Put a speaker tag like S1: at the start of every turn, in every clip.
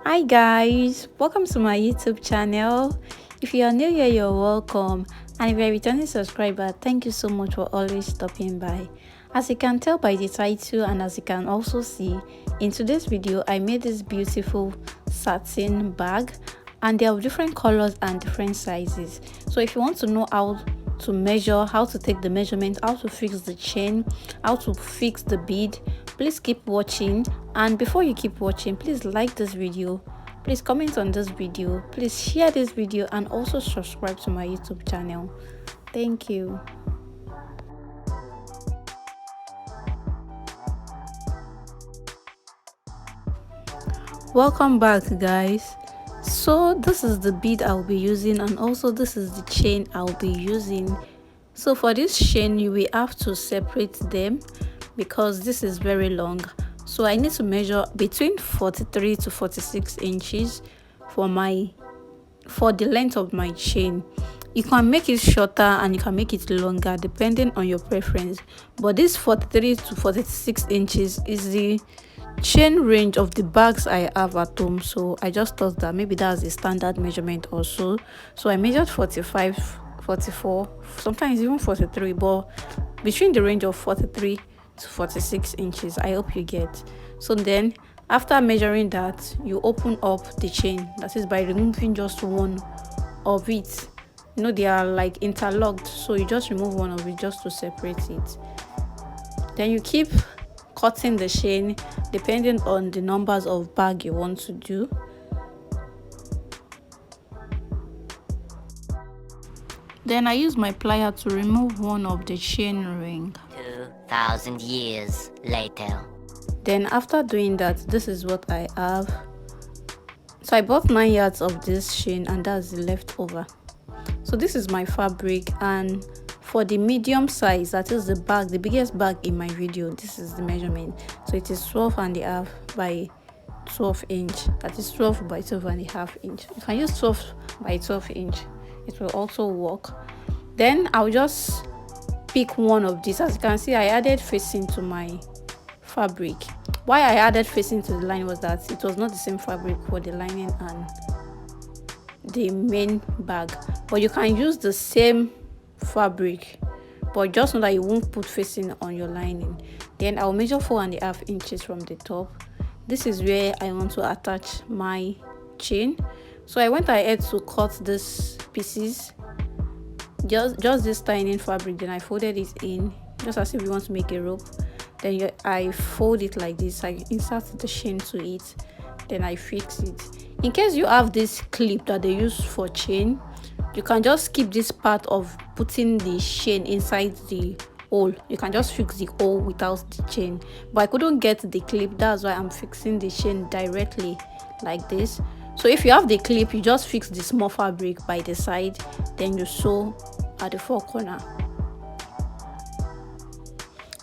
S1: Hi guys, welcome to my YouTube channel. If you are new here, you're welcome, and if you're a returning subscriber, thank you so much for always stopping by. As you can tell by the title, and as you can also see in today's video, I made this beautiful satin bag, and they have different colors and different sizes. So if you want to know how to measure, how to take the measurement, how to fix the chain, how to fix the bead, please keep watching. And before you keep watching, please like this video, please comment on this video, please share this video, and also subscribe to my YouTube channel. Thank you. Welcome back guys. So this is the bead I'll be using, and also this is the chain I'll be using. So for this chain, you will have to separate them because this is very long. So I need to measure between 43 to 46 inches for the length of my chain. You can make it shorter and you can make it longer depending on your preference, but this 43 to 46 inches is the chain range of the bags I have at home. So I just thought that maybe that's a standard measurement also. So I measured 45, 44, sometimes even 43, but between the range of 43 to 46 inches. I hope you get. So then after measuring that, you open up the chain, that is by removing just one of it. You know, they are like interlocked, so you just remove one of it just to separate it. Then you keep cutting the chain depending on the numbers of bag you want to do. Then I use my plier to remove one of the chain ring.
S2: 2,000 years later.
S1: Then after doing that, this is what I have. So I bought 9 yards of this chain, and that's the leftover. So this is my fabric, and for the medium size, that is the bag, the biggest bag in my video, this is the measurement. So it is 12.5 by 12 inch, that is 12 by 12.5 inch. You can use 12 by 12 inch, it will also work. Then I'll just pick one of these. As you can see, I added facing to my fabric. Why I added facing to the line was that it was not the same fabric for the lining and the main bag, but you can use the same fabric, but just know that you won't put facing on your lining. Then I'll measure 4.5 inches from the top. This is where I want to attach my chain. So I went ahead to cut these pieces, just this tiny fabric. Then I folded it in just as if you want to make a rope. Then I fold it like this. I insert the chain to it, then I fix it. In case you have this clip that they use for chain, you can just skip this part of putting the chain inside the hole. You can just fix the hole without the chain, but I couldn't get the clip, that's why I'm fixing the chain directly like this. So if you have the clip, you just fix the small fabric by the side, then you sew at the 4 corner.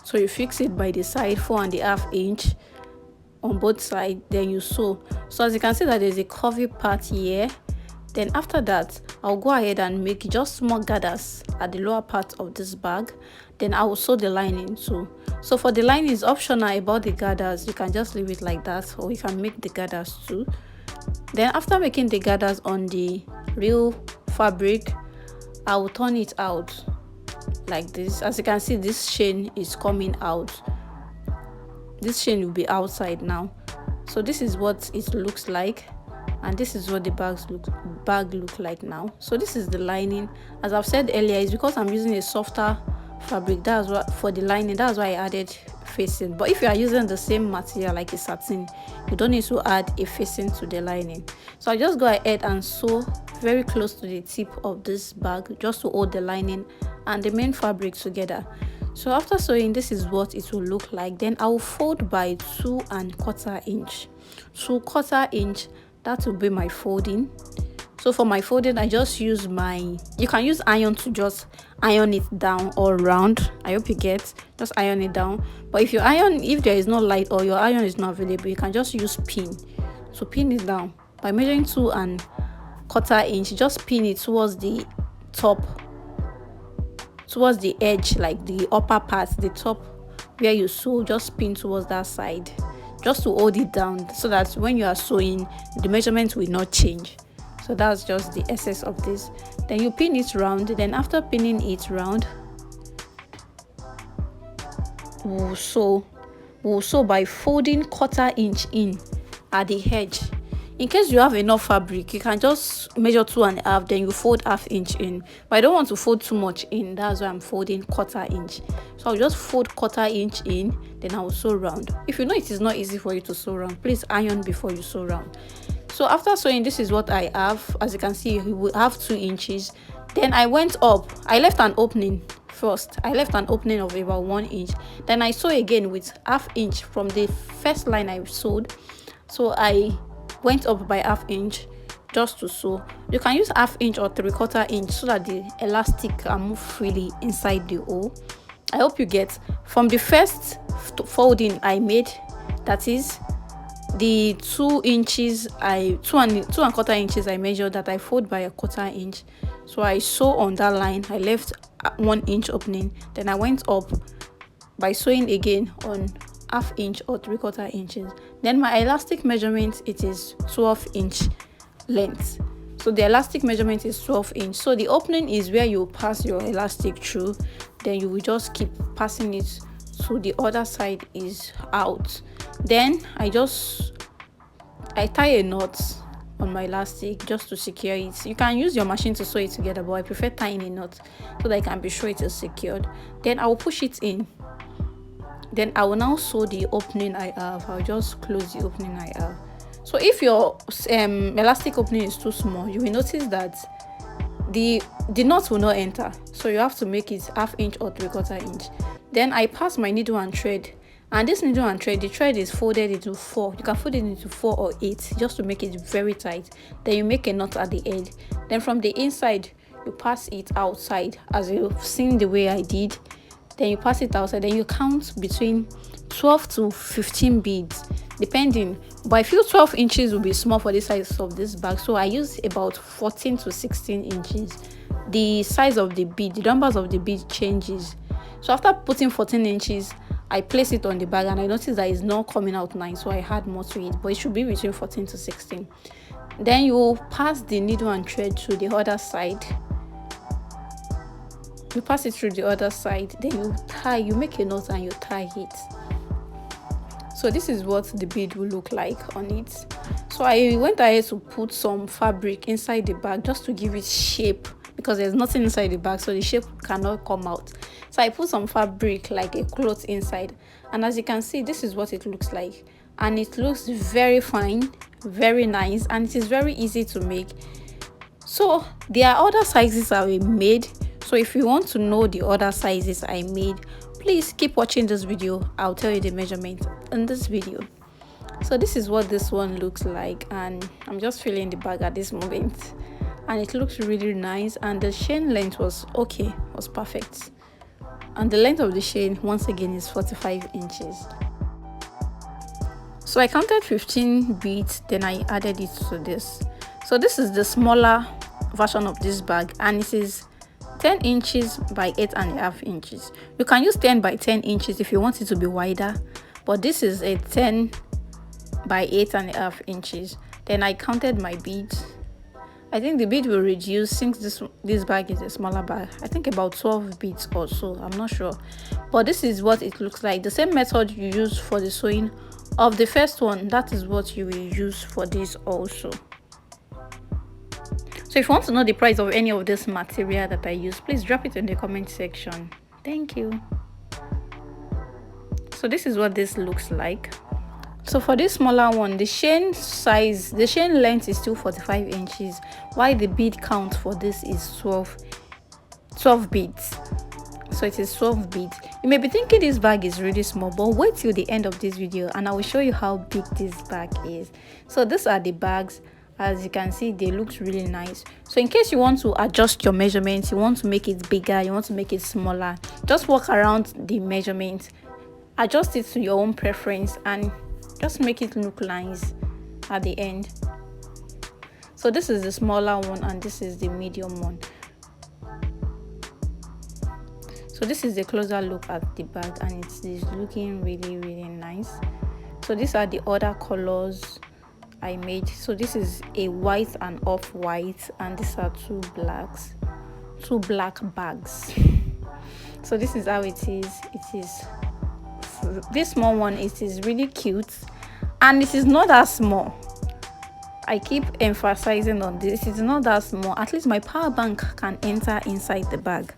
S1: So you fix it by the side, 4.5 inch on both sides, then you sew. So as you can see that there's a curvy part here. Then after that, I'll go ahead and make just small gathers at the lower part of this bag. Then I will sew the lining too. So for the lining, is optional about the gathers. You can just leave it like that, or you can make the gathers too. Then after making the gathers on the real fabric, I will turn it out like this. As you can see, this chain is coming out. This chain will be outside now. So this is what it looks like, and this is what the bag look like now. So this is the lining. As I've said earlier, it's because I'm using a softer fabric, that's what for the lining, that's why I added facing. But if you are using the same material like a satin, you don't need to add a facing to the lining. So I just go ahead and sew very close to the tip of this bag, just to hold the lining and the main fabric together. So after sewing, this is what it will look like. Then I will fold by 2.25 inch. 2/4 inch, that will be my folding. So for my folding, I just use you can use iron to just iron it down all round. I hope you get, just iron it down. But if there is no light or your iron is not available, you can just use pin to pin it down by measuring 2.25 inch. Just pin it towards the top, towards the edge, like the upper part, the top where you sew, just pin towards that side. just to hold it down so that when you are sewing, the measurement will not change. So that's just the essence of this. Then you pin it round. Then after pinning it round, we'll sew by folding 1/4 inch in at the edge. In case you have enough fabric, you can just measure 2.5, then you fold 1/2 inch in. But I don't want to fold too much in, that's why I'm folding 1/4 inch. So I'll just fold 1/4 inch in, then I will sew round. If you know it is not easy for you to sew round, please iron before you sew round. So after sewing, this is what I have. As you can see, we will have 2 inches. Then I went up. I left an opening first. I left an opening of about 1 inch. Then I sew again with 1/2 inch from the first line I sewed. So I went up by 1/2 inch just to sew. You can use 1/2 inch or 3/4 inch so that the elastic can move freely inside the hole. I hope you get. From the first folding I made, that is the 2 inches, 2.25 inches I measured, that I fold by 1/4 inch. So I sew on that line. I left 1 inch opening, then I went up by sewing again on 1/2 inch or 3/4 inches. Then my elastic measurement, it is 12 inch length. So the elastic measurement is 12 inch. So the opening is where you pass your elastic through. Then you will just keep passing it so the other side is out. Then I tie a knot on my elastic just to secure it. You can use your machine to sew it together, but I prefer tying a knot so that I can be sure it is secured. Then I will push it in. Then I will now sew the opening I have. I'll just close the opening I have. So if your elastic opening is too small, you will notice that the knot will not enter. So you have to make it 1/2 inch or 3/4 inch. Then I pass my needle and thread. And this needle and thread, the thread is folded into 4. You can fold it into 4 or 8 just to make it very tight. Then you make a knot at the end. Then from the inside, you pass it outside as you've seen the way I did. Then you pass it outside. Then you count between 12 to 15 beads, depending. But I feel 12 inches will be small for the size of this bag, so I use about 14 to 16 inches. The size of the bead, the numbers of the bead changes. So after putting 14 inches, I place it on the bag and I noticed that it's not coming out nice, so I add more to it, but it should be between 14 to 16. Then you pass the needle and thread to the other side. You pass it through the other side, then you make a knot and you tie it. So this is what the bead will look like on it. So I went ahead to put some fabric inside the bag just to give it shape, because there's nothing inside the bag, so the shape cannot come out. So I put some fabric like a cloth inside, and as you can see, this is what it looks like, and it looks very fine, very nice, and it is very easy to make. So there are other sizes I made, so if you want to know the other sizes I made, please keep watching this video. I'll tell you the measurement in this video. So this is what this one looks like, and I'm just filling the bag at this moment, and it looks really nice, and the chain length was okay, was perfect, and the length of the chain once again is 45 inches. So I counted 15 beads, then I added it to this. So this is the smaller version of this bag, and it is 10 inches by 8.5 inches. You can use 10 by 10 inches if you want it to be wider, but this is a 10 by 8.5 inches. Then I counted my beads. I think the bead will reduce since this bag is a smaller bag. I think about 12 beads or so, I'm not sure, but this is what it looks like. The same method you use for the sewing of the first one, that is what you will use for this also. So if you want to know the price of any of this material that I use, please drop it in the comment section. Thank you. So this is what this looks like. So for this smaller one, the chain length is still 45 inches, while the bead count for this is 12 beads. So it is 12 beads. You may be thinking this bag is really small, but wait till the end of this video and I will show you how big this bag is. So these are the bags. As you can see, they look really nice. So in case you want to adjust your measurements, you want to make it bigger, you want to make it smaller, just walk around the measurement, adjust it to your own preference, and just make it look nice at the end. So this is the smaller one and this is the medium one. So this is a closer look at the bag, and it is looking really nice. So these are the other colors I made. So this is a white and off-white, and these are two black bags. So this is how it is. It is this small one. It is really cute, and it is not that small. I keep emphasizing on this. It's not that small. At least my power bank can enter inside the bag,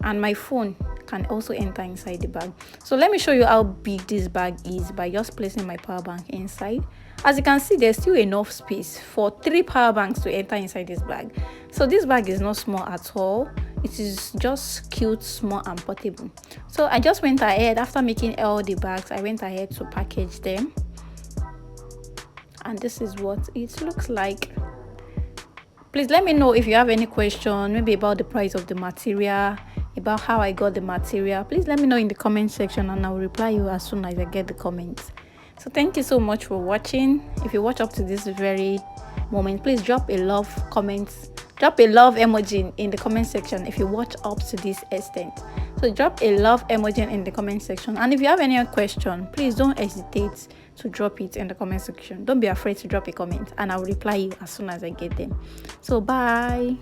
S1: and my phone can also enter inside the bag. So let me show you how big this bag is by just placing my power bank inside. As you can see, there's still enough space for 3 power banks to enter inside this bag. So this bag is not small at all. It is just cute, small and portable. So I just went ahead, after making all the bags, I went ahead to package them, and this is what it looks like. Please let me know if you have any question, maybe about the price of the material, about how I got the material. Please let me know in the comment section, and I will reply you as soon as I get the comments. So thank you so much for watching. If you watch up to this very moment, please drop a love emoji in the comment section if you watch up to this extent. So drop a love emoji in the comment section, and if you have any question, please don't hesitate to drop it in the comment section. Don't be afraid to drop a comment, and I will reply you as soon as I get them. So bye.